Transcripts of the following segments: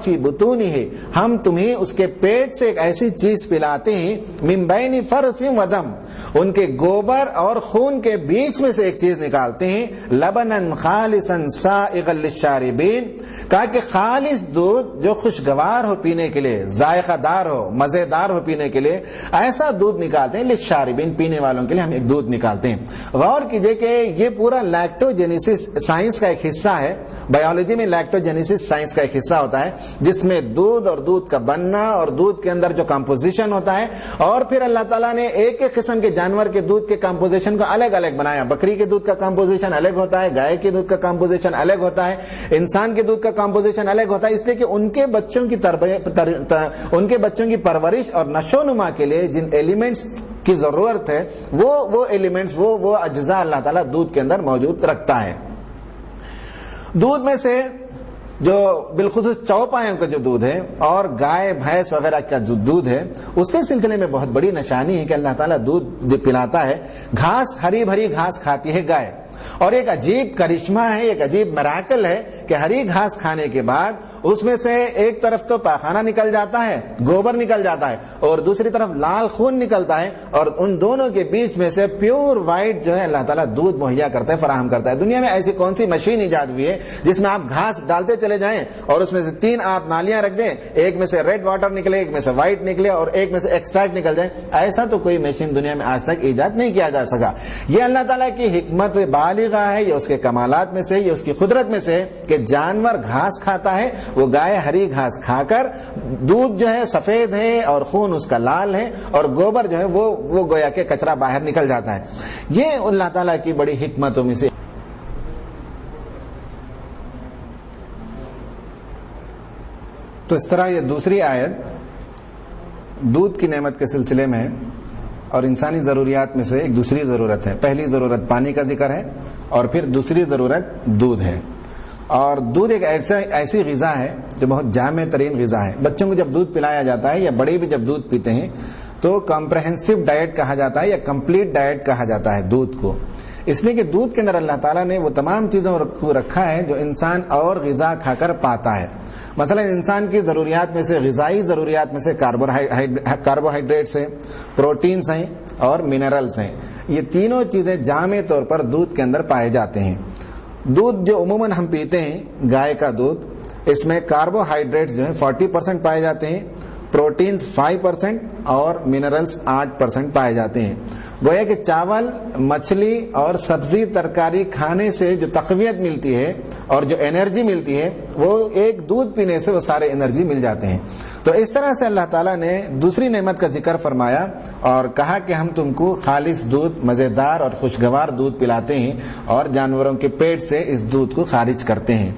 فی بطونہ، ہم تمہیں اس کے پیٹ سے ایک ایسی چیز پلاتے ہیں من بین فرث و دم، ان کے گوبر اور خون کے بیچ میں سے ایک چیز نکالتے ہیں، لبنا خالصا سائغا للشاربین، کہا کہ خالص دودھ جو خوشگوار ہو پینے کے لیے، ذائقہ دار ہو، مزیدار ہو پینے کے لیے، ایسا دودھ نکالتے ہیں للشاربین، پینے والوں کے لیے ہم ایک دودھ نکالتے ہیں۔ غور کیجئے کہ یہ پورا لیکٹوجینیسس سائنس کا ایک حصہ ہے، بایولوجی میں لیکٹوجینیسس سائنس کا ایک حصہ ہوتا ہے، جس میں دودھ اور دودھ کا بننا اور دودھ کے اندر جو کمپوزیشن ہوتا ہے، اور پھر اللہ تعالیٰ نے ایک ایک قسم کے جانور کے دودھ کے کمپوزیشن کو الگ الگ بنایا۔ بکری کے دودھ کا کمپوزیشن الگ ہوتا ہے، گائے کے دودھ کا کمپوزیشن الگ ہوتا ہے، انسان کے دودھ کا کمپوزیشن الگ ہوتا ہے، اس لیے کہ ان کے بچوں کی پرورش اور نشو و نما کے لیے جن ایلیمنٹس کی ضرورت ہے، وہ ایلیمنٹس، وہ اجزاء اللہ تعالیٰ دودھ کے اندر موجود رکھتا ہے۔ دودھ میں سے جو بالخصوص چوپایوں کا جو دودھ ہے اور گائے بھینس وغیرہ کا جو دودھ ہے، اس کے سلسلے میں بہت بڑی نشانی ہے کہ اللہ تعالیٰ دودھ پلاتا ہے۔ گھاس، ہری بھری گھاس کھاتی ہے گائے، اور ایک عجیب کرشمہ ہے، ایک عجیب میراکل ہے کہ ہری گھاس کھانے کے بعد اس میں سے ایک طرف تو پاخانہ نکل جاتا ہے، گوبر نکل جاتا ہے، اور دوسری طرف لال خون نکلتا ہے، اور ان دونوں کے بیچ میں سے پیور وائٹ جو ہے اللہ تعالیٰ دودھ مہیا کرتا ہے، فراہم کرتا ہے۔ دنیا میں ایسی کون سی مشین ایجاد ہوئی ہے جس میں آپ گھاس ڈالتے چلے جائیں اور اس میں سے 3 آپ نالیاں رکھ دیں، ایک میں سے ریڈ واٹر نکلے، ایک میں سے وائٹ نکلے، اور ایک میں سے ایکسٹریکٹ نکل جائے؟ ایسا تو کوئی مشین دنیا میں آج تک ایجاد نہیں کیا جا سکا۔ یہ اللہ تعالیٰ کی حکمت بالغہ ہے، یہ اس کے کمالات میں سے، یہ اس کی قدرت میں سے کہ جانور گھاس کھاتا ہے، وہ گائے ہری گھاس کھا کر دودھ جو ہے سفید ہے اور خون اس کا لال ہے، اور گوبر جو ہے وہ گویا کہ کچرا باہر نکل جاتا ہے۔ یہ اللہ تعالیٰ کی بڑی حکمتوں میں سے۔ تو اس طرح یہ دوسری آیت دودھ کی نعمت کے سلسلے میں اور انسانی ضروریات میں سے ایک دوسری ضرورت ہے۔ پہلی ضرورت پانی کا ذکر ہے، اور پھر دوسری ضرورت دودھ ہے۔ اور دودھ ایک ایسی غذا ہے جو بہت جامع ترین غذا ہے۔ بچوں کو جب دودھ پلایا جاتا ہے یا بڑے بھی جب دودھ پیتے ہیں تو کمپریہنسو ڈائٹ کہا جاتا ہے یا کمپلیٹ ڈائٹ کہا جاتا ہے دودھ کو، اس لیے کہ دودھ کے اندر اللہ تعالیٰ نے وہ تمام چیزوں کو رکھا ہے جو انسان اور غذا کھا کر پاتا ہے۔ مثلا انسان کی ضروریات میں سے، غذائی ضروریات میں سے کاربوہائیڈریٹس ہیں، پروٹینز ہیں اور منرلز ہیں۔ یہ تینوں چیزیں جامع طور پر دودھ کے اندر پائے جاتے ہیں۔ دودھ جو عموماً ہم پیتے ہیں، گائے کا دودھ، اس میں کاربوہائیڈریٹس جو ہیں 40% پائے جاتے ہیں، پروٹینز 5% اور منرلز 8% پائے جاتے ہیں۔ گویا کہ چاول، مچھلی اور سبزی ترکاری کھانے سے جو تقویت ملتی ہے اور جو انرجی ملتی ہے، وہ ایک دودھ پینے سے وہ سارے انرجی مل جاتے ہیں۔ تو اس طرح سے اللہ تعالیٰ نے دوسری نعمت کا ذکر فرمایا اور کہا کہ ہم تم کو خالص دودھ، مزیدار اور خوشگوار دودھ پلاتے ہیں اور جانوروں کے پیٹ سے اس دودھ کو خارج کرتے ہیں۔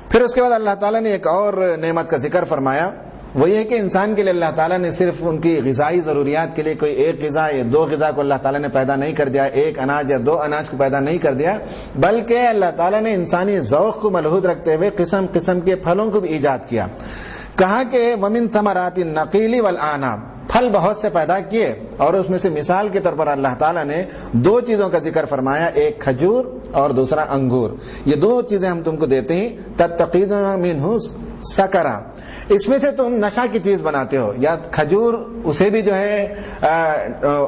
پھر اس کے بعد اللہ تعالیٰ نے ایک اور نعمت کا ذکر فرمایا، وہ یہ کہ انسان کے لیے اللہ تعالیٰ نے صرف ان کی غذائی ضروریات کے لیے کوئی ایک غذا یا 2 غذا کو اللہ تعالیٰ نے پیدا نہیں کر دیا، ایک اناج یا 2 اناج کو پیدا نہیں کر دیا، بلکہ اللہ تعالیٰ نے انسانی ذوق کو ملحوظ رکھتے ہوئے قسم قسم کے پھلوں کو بھی ایجاد کیا۔ کہا کہ وَمِن ثَمَرَاتِ النَّخِيلِ وَالْأَعْنَابِ، پھل بہت سے پیدا کیے، اور اس میں سے مثال کے طور پر اللہ تعالیٰ نے 2 چیزوں کا ذکر فرمایا، ایک کھجور اور دوسرا انگور۔ یہ 2 چیزیں ہم تم کو دیتے ہیں، تَتَّخِذُونَ مِنْهُ سکرا، اس میں سے تم نشہ کی چیز بناتے ہو، یا کھجور اسے بھی جو ہے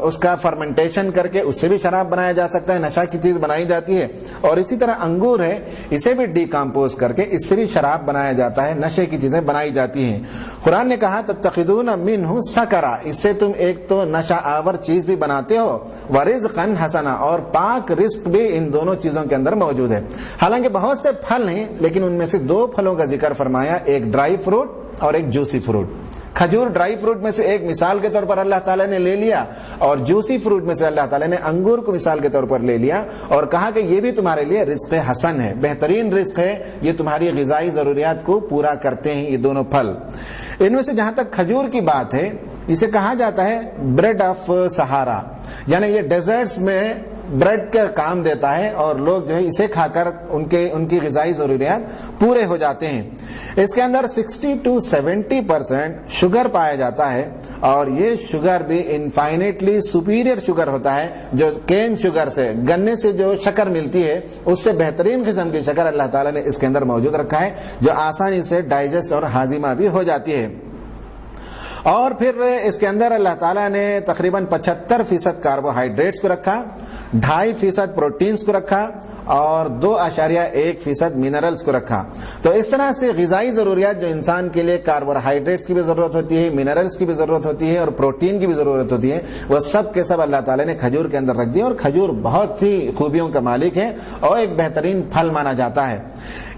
اس کا فرمنٹیشن کر کے اس سے بھی شراب بنایا جا سکتا ہے، نشہ کی چیز بنائی جاتی ہے، اور اسی طرح انگور ہے، اسے بھی ڈیکمپوز کر کے اس سے بھی شراب بنایا جاتا ہے، نشے کی چیزیں بنائی جاتی ہیں۔ قرآن نے کہا تتخذون منہ سکرا، اس سے تم ایک تو نشہ آور چیز بھی بناتے ہو، ورزقا حسنا، اور پاک رزق بھی ان دونوں چیزوں کے اندر موجود ہے۔ حالانکہ بہت سے پھل ہیں، لیکن ان میں سے 2 پھلوں کا ذکر فرمایا، ایک ڈرائی فروٹ اور ایک جوسی فروٹ۔ کھجور ڈرائی فروٹ میں سے ایک مثال کے طور پر اللہ تعالیٰ نے لے لیا، اور جوسی فروٹ میں سے اللہ تعالیٰ نے انگور کو مثال کے طور پر لے لیا، اور کہا کہ یہ بھی تمہارے لیے رزق حسن ہے، بہترین رزق ہے، یہ تمہاری غذائی ضروریات کو پورا کرتے ہیں یہ دونوں پھل۔ ان میں سے جہاں تک کھجور کی بات ہے، اسے کہا جاتا ہے بریڈ آف سہارا، یعنی یہ ڈیزرٹس میں بریڈ کا کام دیتا ہے اور لوگ جو ہے اسے کھا کر ان کی غذائی ضروریات پورے ہو جاتے ہیں۔ اس کے اندر 60 to 70% شوگر پایا جاتا ہے، اور یہ شوگر بھی انفائنیٹلی سپیریئر شوگر ہوتا ہے، جو کین شوگر سے، گنے سے جو شکر ملتی ہے اس سے بہترین قسم کی شکر اللہ تعالیٰ نے اس کے اندر موجود رکھا ہے، جو آسانی سے ڈائجسٹ اور ہاضمہ بھی ہو جاتی ہے۔ اور پھر اس کے اندر اللہ تعالیٰ نے تقریباً 75% کاربوہائیڈریٹس کو رکھا، 2.5% پروٹینز کو رکھا، اور 2.1% منرلز کو رکھا۔ تو اس طرح سے غذائی ضروریات جو انسان کے لیے کاربوہائیڈریٹس کی بھی ضرورت ہوتی ہے، منرلز کی بھی ضرورت ہوتی ہے، اور پروٹین کی بھی ضرورت ہوتی ہے، وہ سب کے سب اللہ تعالیٰ نے کھجور کے اندر رکھ دی، اور کھجور بہت سی خوبیوں کا مالک ہے اور ایک بہترین پھل مانا جاتا ہے۔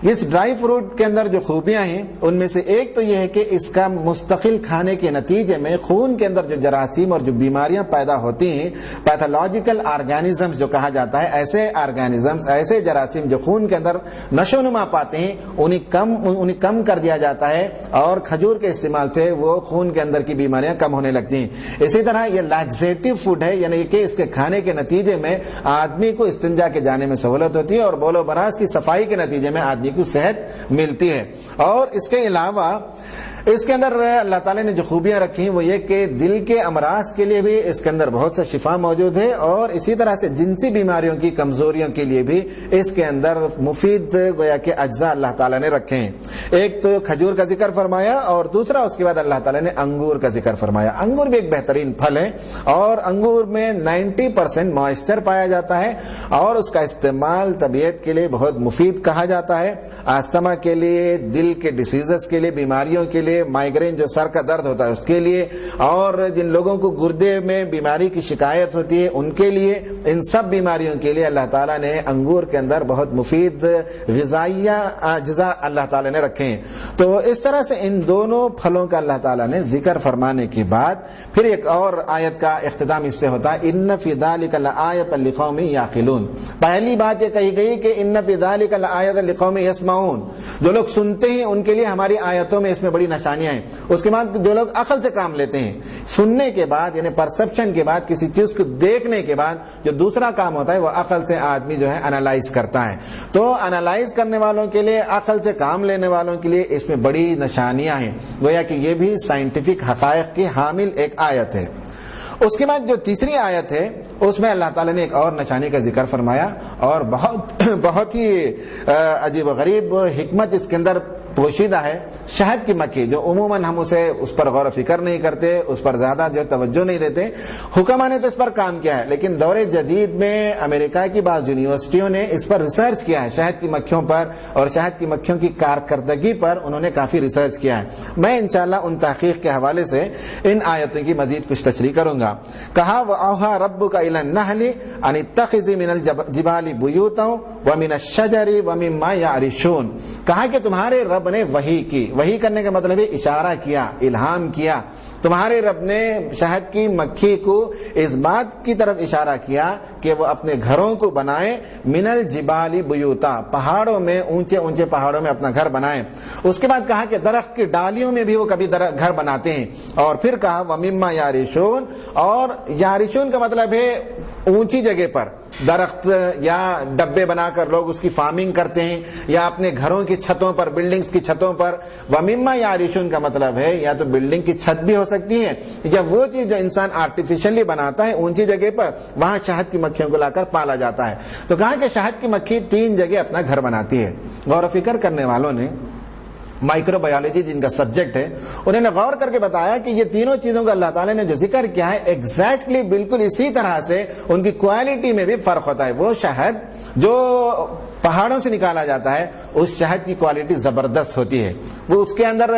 اس ڈرائی فروٹ کے اندر جو خوبیاں ہیں ان میں سے ایک تو یہ ہے کہ اس کا مستقل کھانے کے نتیجے میں خون کے اندر جو جراثیم اور جو بیماریاں پیدا ہوتی ہیں، پیتھولوجیکل آرگینزمز جو کہا جاتا ہے، ایسے آرگینزمز، ایسے جراثیم جو خون کے اندر نشو نما پاتے ہیں، انہیں کم کر دیا جاتا ہے، اور کھجور کے استعمال سے وہ خون کے اندر کی بیماریاں کم ہونے لگتی ہیں۔ اسی طرح یہ لیکزیٹو فوڈ ہے، یعنی کہ اس کے کھانے کے نتیجے میں آدمی کو استنجا کے جانے میں سہولت ہوتی ہے، اور بول و براز کی صفائی کے نتیجے میں آدمی کو صحت ملتی ہے۔ اور اس کے علاوہ اس کے اندر اللہ تعالیٰ نے جو خوبیاں رکھی ہیں وہ یہ کہ دل کے امراض کے لیے بھی اس کے اندر بہت سا شفا موجود ہے، اور اسی طرح سے جنسی بیماریوں کی کمزوریوں کے لیے بھی اس کے اندر مفید گویا کہ اجزاء اللہ تعالیٰ نے رکھے ہیں۔ ایک تو کھجور کا ذکر فرمایا، اور دوسرا اس کے بعد اللہ تعالیٰ نے انگور کا ذکر فرمایا۔ انگور بھی ایک بہترین پھل ہے، اور انگور میں 90% موئسچر پایا جاتا ہے، اور اس کا استعمال طبیعت کے لیے بہت مفید کہا جاتا ہے، آستما کے لیے، دل کے ڈیسیزز کے لیے، بیماریوں کے لیے، مائیگرین جو سر کا درد ہوتا ہے اس کے لیے، اور جن لوگوں کو گردے میں بیماری کی شکایت ہوتی ہے ان کے لیے، ان سب بیماریوں کے لیے اللہ تعالیٰ نے انگور کے اندر بہت مفید غذائیہ اجزاء اللہ تعالیٰ نے رکھے ہیں۔ تو اس طرح سے ان دونوں پھلوں کا اللہ تعالیٰ نے ذکر فرمانے کے بعد پھر ایک اور آیت کا اختتام اس سے ہوتا ہے، ان فی ذلک لآیۃ لقوم یعقلون۔ پہلی بات یہ کہی گئی کہ ان فی ذلک لآیۃ لقوم یسمعون، جو لوگ سنتے ہیں ان کے لیے ہماری آیتوں میں اس میں بڑی نشانیاں ہیں۔ اس کے بعد جو لوگ عقل سے کام لیتے ہیں، سننے کے بعد یعنی پرسپشن کے بعد، کسی چیز کو دیکھنے کے بعد جو دوسرا کام ہوتا ہے وہ عقل سے آدمی جو ہے انالائز کرتا ہے۔ تو انالائز کرنے والوں کے لیے، عقل سے کام لینے والوں کے لیے اس میں بڑی نشانیاں ہیں، گویا کہ یہ بھی سائنٹیفک حقائق کی حامل ایک آیت ہے۔ اس کے بعد جو تیسری آیت ہے اس میں اللہ تعالیٰ نے ایک اور نشانی کا ذکر فرمایا، اور بہت ہی عجیب و غریب حکمت اس کے اندر پوشیدہ ہے۔ شہد کی مکھی، جو عموماً ہم اس پر غور و فکر نہیں کرتے، اس پر زیادہ جو توجہ نہیں دیتے، حکماں نے تو اس پر کام کیا ہے، لیکن دور جدید میں امریکہ کی بعض یونیورسٹیوں نے اس پر ریسرچ کیا ہے، شہد کی مکھیوں پر اور شہد کی مکھیوں کی کارکردگی پر انہوں نے کافی ریسرچ کیا ہے۔ میں انشاءاللہ ان تحقیق کے حوالے سے ان آیتوں کی مزید کچھ تشریح کروں گا۔ کہا وَأَوْحَىٰ رَبُّكَ إِلَى النَّحْلِ أَنِ اتَّخِذِي مِنَ الْجِبَالِ بُيُوتًا وَمِنَ الشَّجَرِ وَمِمَّا يَعْرِشُونَ۔ کہا کہ تمہارے رب نے وحی کی، وحی کرنے کا مطلب ہے اشارہ کیا، الہام کیا، تمہارے رب نے شہد کی مکھی کو اس بات کی طرف اشارہ کیا کہ وہ اپنے گھروں کو بنائے، من الجبال بیوتا، پہاڑوں میں، اونچے اونچے پہاڑوں میں اپنا گھر بنائے۔ اس کے بعد کہا کہ درخت کی ڈالیوں میں بھی وہ کبھی گھر بناتے ہیں، اور پھر کہا وَمِمَّا یَعْرِشُونَ، اور یعرشون کا مطلب ہے اونچی جگہ پر درخت یا ڈبے بنا کر لوگ اس کی فارمنگ کرتے ہیں، یا اپنے گھروں کی چھتوں پر، بلڈنگز کی چھتوں پر۔ وَمِمَّا یعرشون کا مطلب ہے یا تو بلڈنگ کی چھت بھی ہو سکتی ہے، یا وہ چیز جو انسان آرٹیفیشلی بناتا ہے اونچی جگہ پر، وہاں شہد کی مکھیوں کو لا کر پالا جاتا ہے۔ تو کہا کہ شہد کی مکھی 3 جگہ اپنا گھر بناتی ہے۔ غور و فکر کرنے والوں نے، مائکرو بایولوجی جن کا سبجیکٹ ہے، انہوں نے غور کر کے بتایا کہ یہ تینوں چیزوں کا اللہ تعالیٰ نے جو ذکر کیا ہے ایگزیکٹلی بالکل اسی طرح سے ان کی کوالٹی میں بھی فرق ہوتا ہے۔ وہ شہد جو پہاڑوں سے نکالا جاتا ہے اس شہد کی کوالٹی زبردست ہوتی ہے، وہ اس کے اندر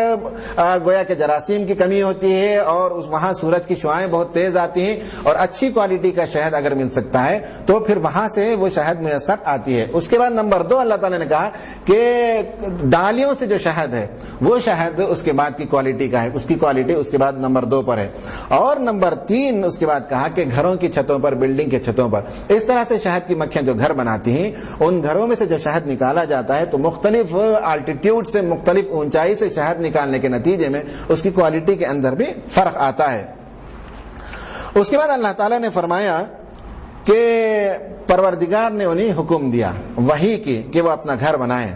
گویا کہ جراثیم کی کمی ہوتی ہے، اور وہاں سورج کی شعاعیں بہت تیز آتی ہیں، اور اچھی کوالٹی کا شہد اگر مل سکتا ہے تو پھر وہاں سے وہ شہد میسر آتی ہے۔ اس کے بعد نمبر 2 اللہ تعالیٰ نے کہا کہ ڈالیوں سے جو شہد ہے وہ شہد اس کے بعد کی کوالٹی کا ہے، اس کی کوالٹی اس کے بعد نمبر 2 پر ہے۔ اور نمبر 3 اس کے بعد کہا کہ گھروں کی چھتوں پر، بلڈنگ کے چھتوں پر، اس طرح سے شہد کی مکھیاں جو گھر بناتی ہیں، ان گھروں میں سے جو شہد نکالا جاتا ہے تو مختلف الٹیٹیوڈ سے، مختلف اونچائی سے شہد نکالنے کے نتیجے میں اس کی کوالٹی کے اندر بھی فرق آتا ہے۔ اس کے بعد اللہ تعالیٰ نے فرمایا کہ پروردگار نے انہیں حکم دیا وحی کی کہ وہ اپنا گھر بنائیں.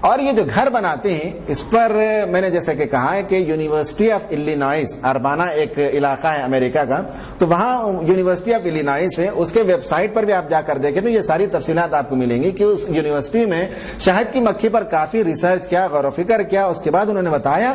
اور یہ جو گھر بناتے ہیں اس پر میں نے جیسے کہ کہا ہے کہ یونیورسٹی آف الینوائس اربانا ایک علاقہ ہے امریکہ کا, تو وہاں یونیورسٹی آف الینوائس ہے, اس کے ویب سائٹ پر بھی آپ جا کر دیکھیں تو یہ ساری تفصیلات آپ کو ملیں گی کہ اس یونیورسٹی میں شہد کی مکھی پر کافی ریسرچ کیا, غور و فکر کیا, اس کے بعد انہوں نے بتایا